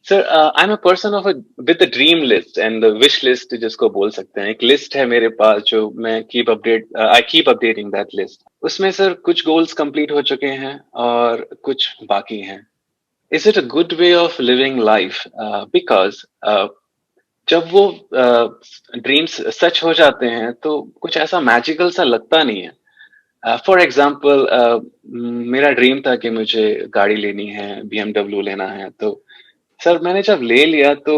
Sir I am a person of with the dream list and the wish list जिसको बोल सकते हैं। एक लिस्ट है मेरे पास जो मैं I keep updating that list. उसमें सर कुछ गोल्स कंप्लीट हो चुके हैं और कुछ बाकी हैं। Is it a good way of living life? Because जब वो ड्रीम्स सच हो जाते हैं तो कुछ ऐसा मैजिकल सा लगता नहीं है। फॉर एग्जाम्पल मेरा ड्रीम था कि मुझे गाड़ी लेनी है, BMW लेना है। तो सर मैंने जब ले लिया तो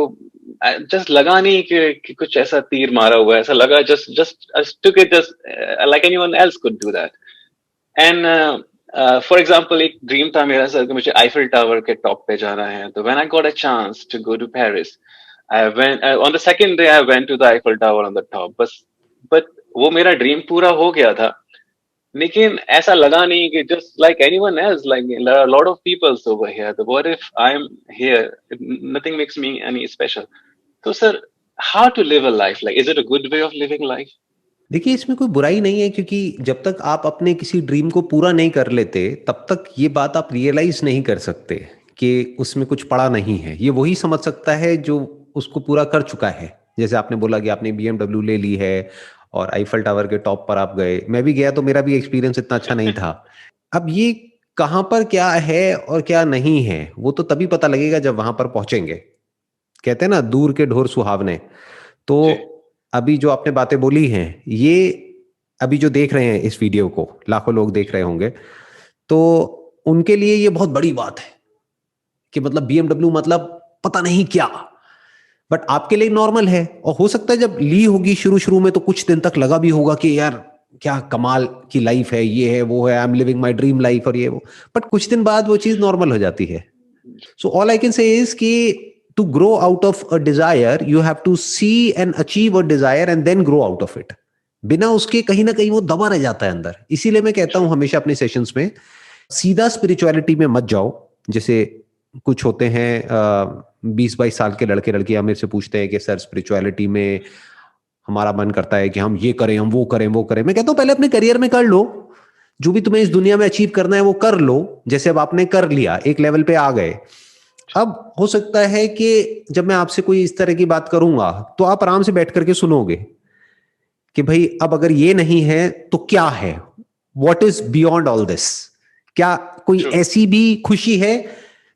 जस्ट लगा नहीं कि कुछ ऐसा तीर मारा हुआ है। ऐसा लगा just just took it just like anyone else could do that. And for example एक ड्रीम था मेरा सर कि मुझे आईफिल टावर के टॉप पे जाना है। तो when I got a chance to go to Paris, I went on the second day, I went to the Eiffel tower on the top. बस बट वो मेरा ड्रीम पूरा हो गया था, लेकिन ऐसा लगा नहीं कि just like anyone else, like there are a lot of people over here. The what if I'm here? Nothing makes me any special. So, sir, how to live a life? Like, is it a good way of living life? देखिए, इसमें कोई बुराई नहीं है, क्योंकि जब तक आप अपने किसी ड्रीम को पूरा नहीं कर लेते तब तक ये बात आप रियलाइज नहीं कर सकते कि उसमें कुछ पड़ा नहीं है। ये वही समझ सकता है जो उसको पूरा कर चुका है। जैसे आपने बोला कि आपने BMW ले ली है और आईफल टावर के टॉप पर आप गए। मैं भी गया तो मेरा भी एक्सपीरियंस इतना अच्छा नहीं था। अब ये कहाँ पर क्या है और क्या नहीं है वो तो तभी पता लगेगा जब वहां पर पहुंचेंगे। कहते हैं ना, दूर के ढोर सुहावने। तो जी, अभी जो आपने बातें बोली हैं, ये अभी जो देख रहे हैं इस वीडियो को लाखों लोग देख रहे होंगे, तो उनके लिए ये बहुत बड़ी बात है कि मतलब BMW मतलब पता नहीं क्या। बट आपके लिए नॉर्मल है, और हो सकता है जब ली होगी शुरू शुरू में तो कुछ दिन तक लगा भी होगा कि यार क्या कमाल की लाइफ है, ये है वो है, I M living my dream life और ये वो। बट कुछ दिन बाद वो चीज नॉर्मल हो जाती है। So all I can say is कि to grow out of a desire, you have to see and achieve a desire and then grow out of it. बिना उसके कहीं ना कहीं वो दबा रह जाता है अंदर। इसीलिए मैं कहता हूं true. हमेशा अपने सेशंस में सीधा स्पिरिचुअलिटी में मत जाओ। जैसे कुछ होते हैं 20-22 साल के लड़के लड़कियां मेरे से पूछते हैं कि सर स्पिरिचुअलिटी में हमारा मन करता है कि हम ये करें, हम वो करें, वो करें। मैं कहता हूं पहले अपने करियर में कर लो, जो भी तुम्हें इस दुनिया में अचीव करना है वो कर लो। जैसे अब आपने कर लिया, एक लेवल पे आ गए। अब हो सकता है कि जब मैं आपसे कोई इस तरह की बात करूंगा तो आप आराम से बैठ करके सुनोगे कि भाई अब अगर ये नहीं है तो क्या है, what is beyond all this. क्या कोई True. ऐसी भी खुशी है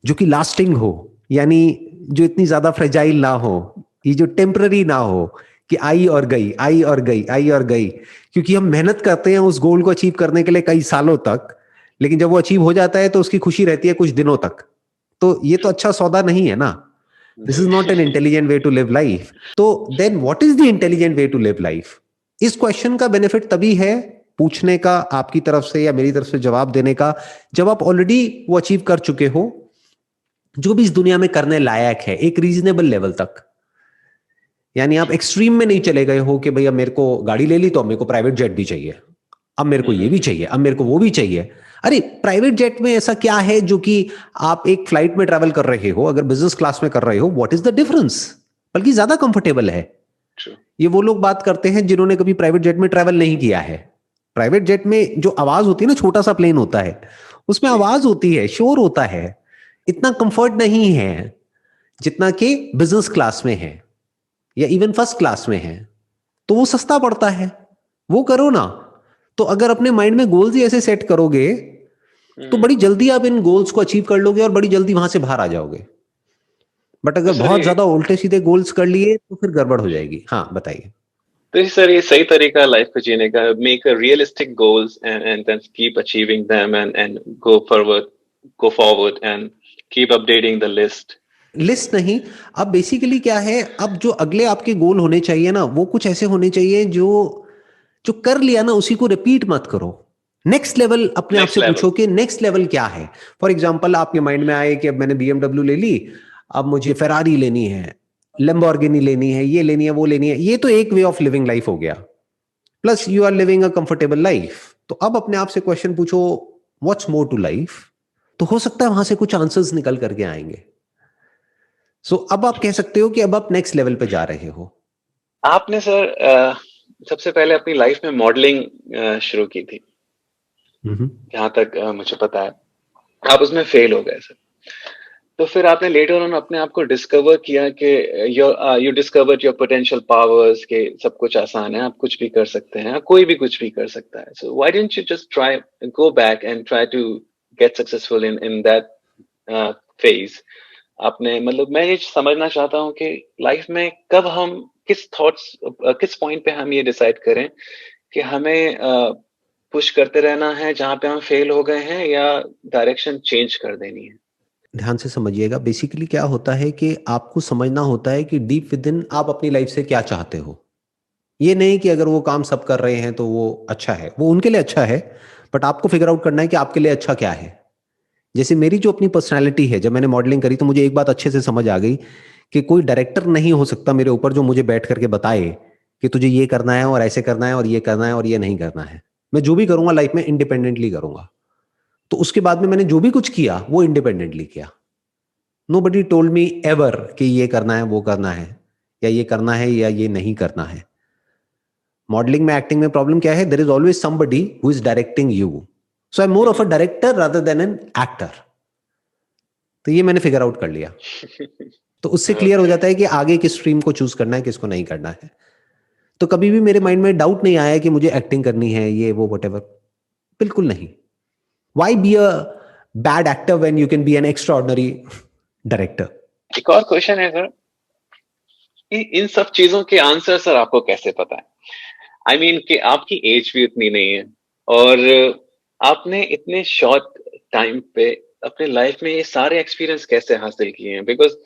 जो कि लास्टिंग हो, यानी जो इतनी ज्यादा फ्रेजाइल ना हो, ये जो टेम्पररी ना हो कि आई और गई, आई और गई, आई और गई। क्योंकि हम मेहनत करते हैं उस गोल को अचीव करने के लिए कई सालों तक, लेकिन जब वो अचीव हो जाता है तो उसकी खुशी रहती है कुछ दिनों तक। तो ये तो True. अच्छा सौदा नहीं है ना। This is not an G. Intelligent way to live life. तो then what is the intelligent way to live life? इस क्वेश्चन का बेनिफिट तभी है पूछने का, आपकी तरफ से या मेरी तरफ से जवाब देने का, जब आप ऑलरेडी वो अचीव कर चुके हो जो भी इस दुनिया में करने लायक है एक रीजनेबल लेवल तक। यानी आप True. एक्सट्रीम में नहीं चले गए हो कि भैया मेरे को गाड़ी ले ली तो अब मेरे को प्राइवेट जेट भी चाहिए, अब मेरे को ये भी चाहिए, अब मेरे को वो भी चाहिए। अरे प्राइवेट जेट में ऐसा क्या है जो कि आप एक फ्लाइट में ट्रैवल कर रहे हो, अगर बिजनेस क्लास में कर रहे हो, व्हाट इज द डिफरेंस? बल्कि ज्यादा कंफर्टेबल है। True. ये वो लोग बात करते हैं जिन्होंने कभी प्राइवेट जेट में ट्रैवल नहीं किया है। प्राइवेट जेट में जो आवाज होती है ना, छोटा सा प्लेन होता है, उसमें जी। आवाज होती है, शोर होता है। इतना कंफर्ट नहीं है जितना कि बिजनेस क्लास में है या इवन फर्स्ट क्लास में है। तो वो सस्ता पड़ता है, वो करो ना। तो अगर अपने माइंड में गोल्स ही ऐसे सेट करोगे तो हम्म। बड़ी जल्दी आप इन गोल्स को अचीव कर लोगे और बड़ी जल्दी वहां से बाहर आ जाओगे। बट तो अगर सर बहुत ये ज्यादा उल्टे सीधे गोल्स कर लिए तो फिर गड़बड़ हो जाएगी। हाँ बताइए। सर ये सही तरीका है लाइफ को जीने का। Make a realistic goals and then keep achieving them and go forward and keep updating the list. List नहीं, अब बेसिकली क्या है, अब जो अगले आपके गोल होने चाहिए ना वो कुछ ऐसे होने चाहिए जो जो कर लिया ना उसी को रिपीट मत करो। नेक्स्ट लेवल अपने आप नेक्स्ट से लेवल। पूछो कि नेक्स्ट लेवल क्या है। फॉर एग्जाम्पल आपके माइंड में आए कि अब मैंने BMW ले ली, अब मुझे फेरारी लेनी है, लैम्बोर्गिनी लेनी है, ये लेनी है, वो लेनी है। ये तो एक वे ऑफ लिविंग लाइफ हो गया, plus you are living a comfortable life. तो अब अपने आप से क्वेश्चन पूछो, व्हाट्स मोर टू लाइफ? तो हो सकता है वहां से कुछ आंसर्स निकल करके आएंगे। सो अब आप कह सकते हो कि अब आप नेक्स्ट लेवल पे जा रहे हो। आपने सर सबसे पहले अपनी लाइफ में मॉडलिंग शुरू की थी, हम्म। जहां तक मुझे पता है। आप उसमें फेल हो गए सर। तो फिर आपने लेटर ऑन अपने आप को डिस्कवर किया कि you discovered your potential powers के सब कुछ आसान है, आप कुछ भी कर सकते हैं, कोई भी कुछ भी कर सकता है. So why didn't you just try, go back and try to get successful in that phase. आपने मतलब मैं ये समझना चाहता हूँ कि लाइफ में कब हम किस थॉट्स, किस पॉइंट पे हम ये डिसाइड करें कि हमें पुश करते रहना है जहां पे हम फेल हो गए हैं, या डायरेक्शन चेंज कर देनी है. ध्यान से समझिएगा, बेसिकली क्या होता है कि आपको समझना होता है कि डीप विद इन आप अपनी लाइफ से क्या चाहते हो. ये नहीं कि अगर वो काम सब कर रहे हैं तो वो अच्छा है, वो उनके लिए अच्छा है, बट आपको फिगर आउट करना है कि आपके लिए अच्छा क्या है. जैसे मेरी जो अपनी पर्सनालिटी है, जब मैंने मॉडलिंग करी तो मुझे एक बात अच्छे से समझ आ गई कि कोई डायरेक्टर नहीं हो सकता मेरे ऊपर जो मुझे बैठ करके बताए कि तुझे ये करना है और ऐसे करना है और ये करना है और ये नहीं करना है. मैं जो भी करूंगा लाइफ में इंडिपेंडेंटली करूंगा. तो उसके बाद में मैंने जो भी कुछ किया वो इंडिपेंडेंटली किया. नोबडी टोल्ड मी एवर कि ये करना है वो करना है, या ये करना है या ये नहीं करना है. मॉडलिंग में, एक्टिंग में प्रॉब्लम क्या है, there is always somebody who is directing you. So I am more of a director rather than an actor. तो ये मैंने फिगर आउट कर लिया. तो उससे क्लियर हो जाता है कि आगे किस स्ट्रीम को चूज करना है, किसको नहीं करना है. तो कभी भी मेरे माइंड में डाउट नहीं आया कि मुझे एक्टिंग करनी है, ये वो वटेवर. बिल्कुल नहीं. Why be a bad actor when you can be an extraordinary director. एक और क्वेश्चन है सर, कि इन सब चीजों के आंसर सर आपको कैसे पता है? आई मीन कि आपकी एज भी उतनी नहीं है, और आपने इतने शॉर्ट टाइम पे अपने लाइफ में ये सारे एक्सपीरियंस कैसे हासिल किए हैं? बिकॉज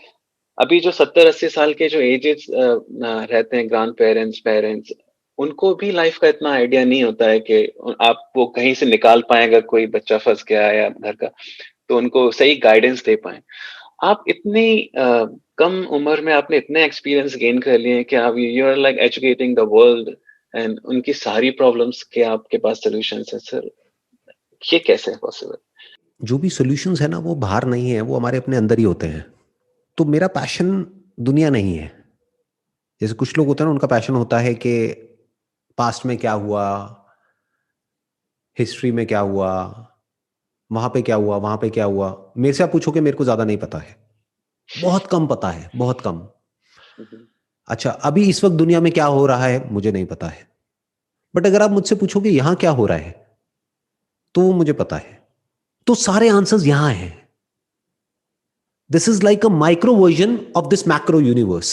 अभी जो 70-80 साल के जो एजेस रहते हैं, ग्रैंड पेरेंट्स, पेरेंट्स, उनको भी लाइफ का इतना आइडिया नहीं होता है कि आप वो कहीं से निकाल पाए अगर कोई बच्चा फंस गया है या घर का, तो उनको सही गाइडेंस दे पाए. आप इतनी कम उम्र में आपने इतने एक्सपीरियंस गेन कर लिए हैं कि आप, you are like educating the world, and उनकी सारी प्रॉब्लम्स के आपके पास सॉल्यूशंस है सर. ये कैसे है पॉसिबल? जो भी सॉल्यूशंस है ना, वो बाहर नहीं है, वो हमारे अपने अंदर ही होते हैं. तो मेरा पैशन दुनिया नहीं है. जैसे कुछ लोग होते हैं ना, उनका पैशन होता है कि पास्ट में क्या हुआ, हिस्ट्री में क्या हुआ, वहां पे क्या हुआ, वहां पे क्या हुआ. मेरे से आप पूछोगे, मेरे को ज्यादा नहीं पता है. बहुत कम पता है, बहुत कम. अच्छा, अभी इस वक्त दुनिया में क्या हो रहा है मुझे नहीं पता है. बट अगर आप मुझसे पूछोगे यहां क्या हो रहा है, तो वो मुझे पता है. तो सारे आंसर्स यहां हैं. This is like a micro version of this macro universe.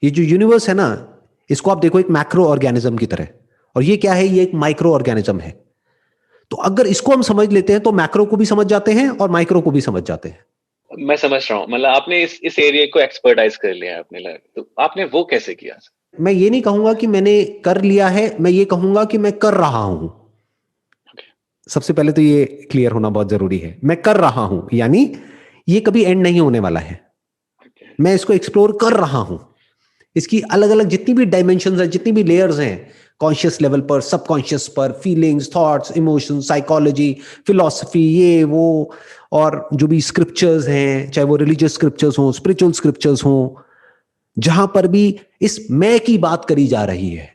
ये जो यूनिवर्स है ना, इसको आप देखो एक मैक्रो ऑर्गेनिज्म की तरह, और ये क्या है, ये एक माइक्रो ऑर्गेनिज्म है. तो अगर इसको हम समझ लेते हैं तो मैक्रो को भी समझ जाते हैं और माइक्रो को भी समझ जाते हैं. मैं समझ रहा हूँ, मतलब आपने इस एरिया को एक्सपर्टाइज कर लिया है अपने लाइफ, तो आपने वो कैसे किया? मैं ये नहीं कहूंगा कि मैंने कर लिया है, मैं ये कहूंगा कि मैं कर रहा हूं. सबसे पहले तो ये क्लियर होना बहुत जरूरी है. मैं कर रहा हूं यानी ये कभी एंड नहीं होने वाला है. मैं इसको एक्सप्लोर कर रहा हूं. इसकी अलग अलग जितनी भी डायमेंशंस हैं, जितनी भी लेयर्स हैं, कॉन्शियस लेवल पर, सबकॉन्शियस पर, feelings, thoughts, emotions, psychology, philosophy, ये वो, और जो भी स्क्रिप्चर्स हैं, चाहे वो रिलीजियस स्क्रिप्चर्स हों, स्पिरिचुअल स्क्रिप्चर्स हों, जहां पर भी इस मैं की बात करी जा रही है,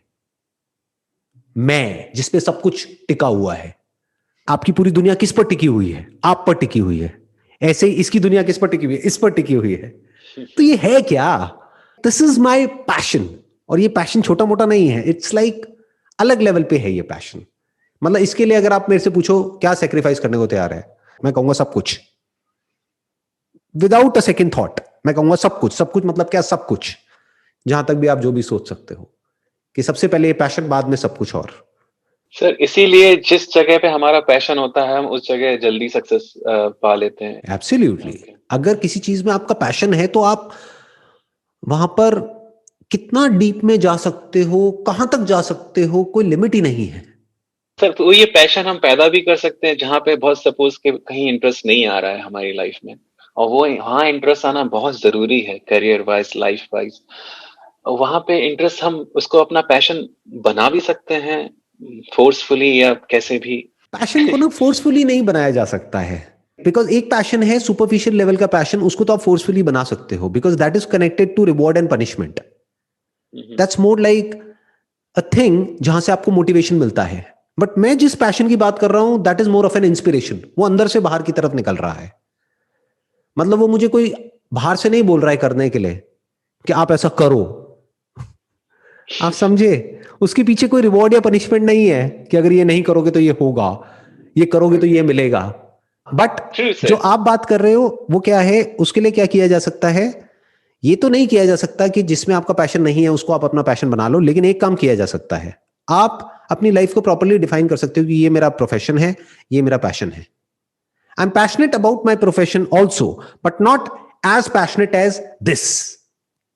मैं जिसपे सब कुछ टिका हुआ है. आपकी पूरी दुनिया किस पर टिकी हुई है? आप पर टिकी हुई है. ऐसे ही इसकी दुनिया किस पर टिकी हुई है? इस पर टिकी हुई है. तो ये है क्या? This is my passion. और ये पैशन छोटा मोटा नहीं है. इट्स लाइक अलग लेवल पे है ये पैशन. मतलब इसके लिए अगर आप मेरे से पूछो क्या सेक्रीफाइस करने को तैयार है, मैं कहूंगा सब कुछ. विदाउट अ सेकेंड थॉट मैं कहूंगा सब कुछ. सब कुछ मतलब क्या? सब कुछ. जहां तक भी आप जो भी सोच सकते हो कि सबसे पहले ये पैशन, बाद में सब कुछ और. सर इसीलिए जिस जगह पे हमारा पैशन होता है हम उस जगह जल्दी सक्सेस पा लेते हैं. एब्सोल्युटली. Okay. अगर किसी चीज में आपका पैशन है तो आप वहां पर कितना डीप में जा सकते हो, कहां तक जा सकते हो, कोई लिमिट ही नहीं है. सर तो ये पैशन हम पैदा भी कर सकते हैं जहाँ पे बहुत सपोज के कहीं इंटरेस्ट नहीं आ रहा है हमारी लाइफ में, और वो वहाँ इंटरेस्ट आना बहुत जरूरी है, करियर वाइज, लाइफ वाइज. वहां पे इंटरेस्ट हम उसको अपना पैशन बना भी सकते हैं, फोर्सफुली या कैसे भी. पैशन को ना फोर्सफुली नहीं बनाया जा सकता है. बिकॉज एक पैशन है सुपरफिशियल लेवल का पैशन, उसको तो आप फोर्सफुली बना सकते हो, because that is connected to reward and punishment. That's more like a thing जहां से आपको मोटिवेशन मिलता है. बट मैं जिस पैशन की बात कर रहा हूं that is more of an inspiration. वो अंदर से बाहर की तरफ निकल रहा है. मतलब वो मुझे कोई बाहर से नहीं बोल रहा है करने के लिए कि आप ऐसा करो। आप समझे? उसके पीछे कोई रिवॉर्ड या पनिशमेंट नहीं है कि अगर ये नहीं करोगे तो ये होगा, ये करोगे तो ये मिलेगा। बट जो आप बात कर रहे हो वो क्या है, उसके लिए क्या किया जा सकता है? ये तो नहीं किया जा सकता कि जिसमें आपका पैशन नहीं है उसको आप अपना पैशन बना लो, लेकिन एक काम किया जा सकता है, आप अपनी लाइफ को प्रॉपर्ली डिफाइन कर सकते हो कि ये मेरा प्रोफेशन है, ये मेरा पैशन है। I am passionate about my profession also, but not as passionate as this,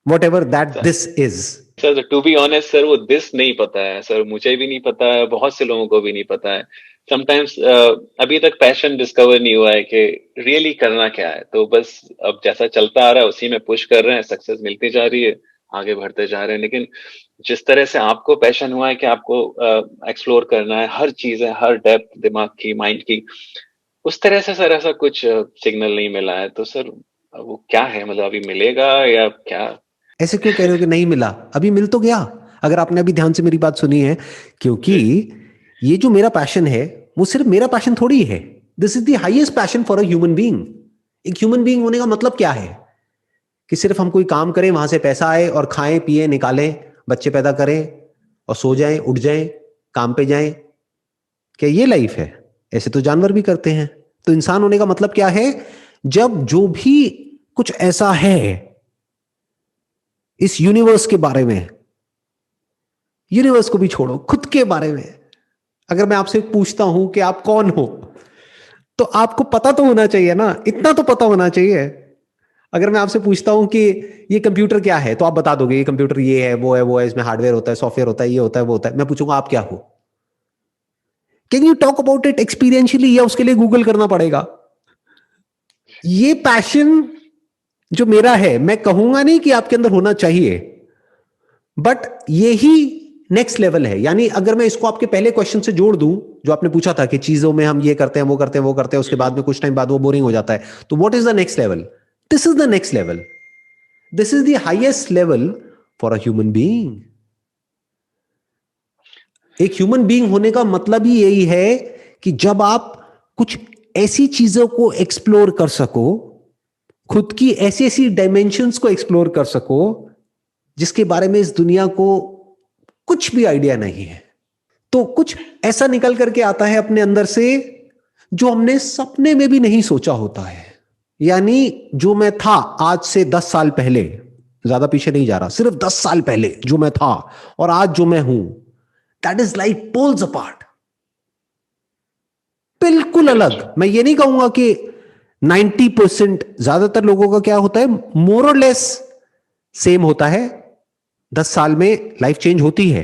whatever that this is. Sir to be honest sir, वो दिस नहीं पता है सर, मुझे भी नहीं पता है, बहुत से लोगों को भी नहीं पता है। समटाइम्स अभी तक पैशन डिस्कवर नहीं हुआ है कि रियली करना क्या है। तो बस अब जैसा चलता आ रहा है उसी में पुश कर रहे हैं, सक्सेस मिलती जा रही है, आगे बढ़ते जा रहे हैं। लेकिन जिस तरह से आपको पैशन हुआ है कि आपको एक्सप्लोर करना है हर चीज है, हर डेप्थ दिमाग की, माइंड की, उस तरह से सर ऐसा कुछ सिग्नल नहीं मिला है। तो सर वो क्या है, मतलब अभी मिलेगा या क्या? ऐसे क्यों कह रहे हो कि नहीं मिला? अभी मिल तो गया, अगर आपने अभी ध्यान से मेरी बात सुनी है। क्योंकि ये जो मेरा पैशन है वो सिर्फ मेरा पैशन थोड़ी है, this is the highest passion for a human being. एक ह्यूमन बीइंग होने का मतलब क्या है? कि सिर्फ हम कोई काम करें, वहां से पैसा आए और खाएं पिए निकालें, बच्चे पैदा करें और सो जाएं, उठ जाएं, काम पे जाएं, क्या ये लाइफ है? ऐसे तो जानवर भी करते हैं। तो इंसान होने का मतलब क्या है? जब जो भी कुछ ऐसा है इस यूनिवर्स के बारे में, यूनिवर्स को भी छोड़ो, खुद के बारे में, अगर मैं आपसे पूछता हूं कि आप कौन हो, तो आपको पता तो होना चाहिए ना, इतना तो पता होना चाहिए। अगर मैं आपसे पूछता हूं कि ये कंप्यूटर क्या है, तो आप बता दोगे ये कंप्यूटर ये है, वो है, इसमें हार्डवेयर होता है, सॉफ्टवेयर होता है, ये होता है, वो होता है। मैं पूछूंगा आप क्या हो? Can you talk about it experientially, या उसके लिए गूगल करना पड़ेगा? ये पैशन जो मेरा है, मैं कहूंगा नहीं कि आपके अंदर होना चाहिए, बट यही नेक्स्ट लेवल है। यानी अगर मैं इसको आपके पहले क्वेश्चन से जोड़ दूं, जो आपने पूछा था कि चीजों में हम ये करते हैं, वो करते हैं, वो करते हैं, उसके बाद में कुछ टाइम बाद वो बोरिंग हो जाता है, तो what is the next level? This is the next level, this is the highest level for a human being. एक ह्यूमन बीइंग होने का मतलब ही यही है कि जब आप कुछ ऐसी चीजों को एक्सप्लोर कर सको, खुद की ऐसी ऐसी डायमेंशंस को एक्सप्लोर कर सको जिसके बारे में इस दुनिया को कुछ भी आइडिया नहीं है। तो कुछ ऐसा निकल करके आता है अपने अंदर से जो हमने सपने में भी नहीं सोचा होता है। यानी जो मैं था आज से 10 साल पहले, ज्यादा पीछे नहीं जा रहा, सिर्फ 10 साल पहले जो मैं था और आज जो मैं हूं, that is like poles apart, बिल्कुल अलग। मैं ये नहीं कहूंगा कि 90%, ज्यादातर लोगों का क्या होता है, मोर और लेस सेम होता है। 10 साल में लाइफ चेंज होती है,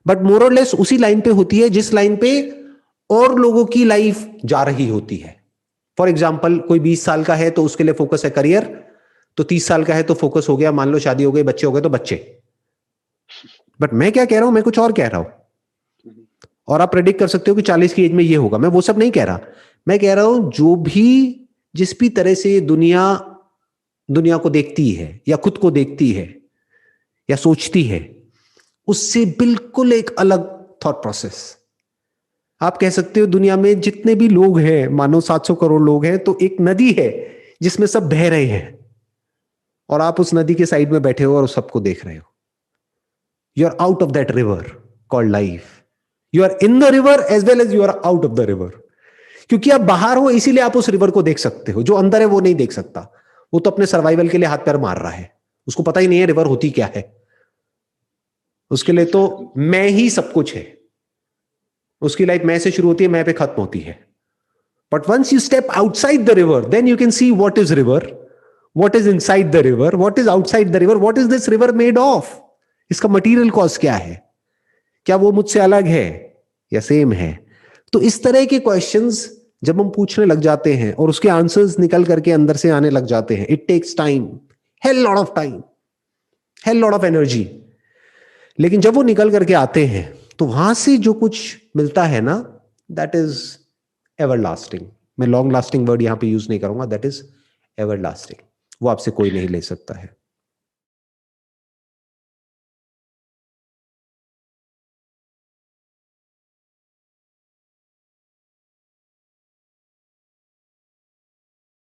बट मोर और लेस उसी लाइन पे होती है जिस लाइन पे और लोगों की लाइफ जा रही होती है। फॉर एग्जाम्पल, कोई 20 साल का है तो उसके लिए फोकस है करियर, तो 30 साल का है तो फोकस हो गया, मान लो शादी हो गई, बच्चे हो गए तो बच्चे। बट मैं क्या कह रहा हूं, मैं कुछ और कह रहा हूं। और आप प्रेडिक्ट कर सकते हो कि 40 की एज में ये होगा, मैं वो सब नहीं कह रहा। मैं कह रहा हूं जो भी, जिस भी तरह से दुनिया को देखती है या खुद को देखती है या सोचती है, उससे बिल्कुल एक अलग थॉट प्रोसेस। आप कह सकते हो दुनिया में जितने भी लोग हैं, मानो 700 करोड़ लोग हैं, तो एक नदी है जिसमें सब बह रहे हैं और आप उस नदी के साइड में बैठे हो और उस सबको देख रहे हो। You are out of that river called life. You are in the river as well as you are out of the river. क्योंकि आप बाहर हो इसीलिए आप उस रिवर को देख सकते हो, जो अंदर है वो नहीं देख सकता। वो तो अपने सर्वाइवल के लिए हाथ पैर मार रहा है, उसको पता ही नहीं है रिवर होती क्या है। उसके लिए तो मैं ही सब कुछ है। उसकी लाइफ मैं से शुरू होती है, मैं पे खत्म होती है। But once you step outside the river, then you can see what is river, what is inside the river, what is outside the river, what is this river made of, इसका मटीरियल कॉज क्या है, क्या वो मुझसे अलग है या same है। तो इस तरह के क्वेश्चंस जब हम पूछने लग जाते हैं और उसके आंसर्स निकल करके अंदर से आने लग जाते हैं, it takes time, hell lot of time, hell lot of energy. लेकिन जब वो निकल करके आते हैं तो वहां से जो कुछ मिलता है ना, दैट इज एवर लास्टिंग। मैं लॉन्ग लास्टिंग वर्ड यहां पे यूज नहीं करूंगा, दैट इज एवर लास्टिंग। वो आपसे कोई नहीं ले सकता है।